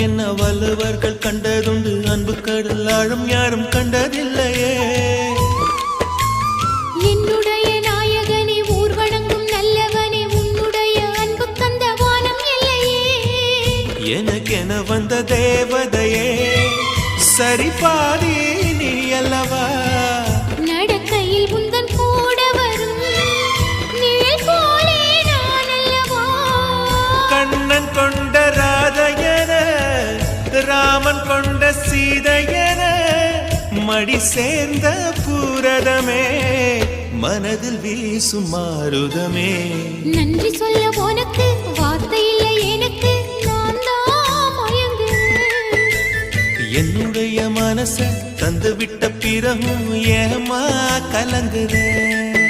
என்ன வல்லவர்கள் கண்டதுண்டு, அன்பு கடல் ஆழம் யாரும் கண்டதில்லையே. என்னுடைய நாயகனே, ஊர் வணங்கும் நல்லவனே, உன்னுடைய அன்பு கந்த வானம் இல்லையே. எனக்கென வந்த தேவதையே, சரி பாதி நீ அல்லவா. நடக்கையில் உந்தன் கூட வரும் நிழல் போலே நான் அல்லவா. கண்ணன் கொண்ட ராதையன, ராமன் கொண்ட சீதையன, மடி சேர்ந்த பூரதமே, மனதில் வீசும் மாருதமே. நன்றி சொல்ல உனக்கு வார்த்தை இல்லை எனக்கு, நான் தான் மயங்குறேன். என்னுடைய மனச தந்து விட்ட பிறகும் ஏமா கலங்குறேன்.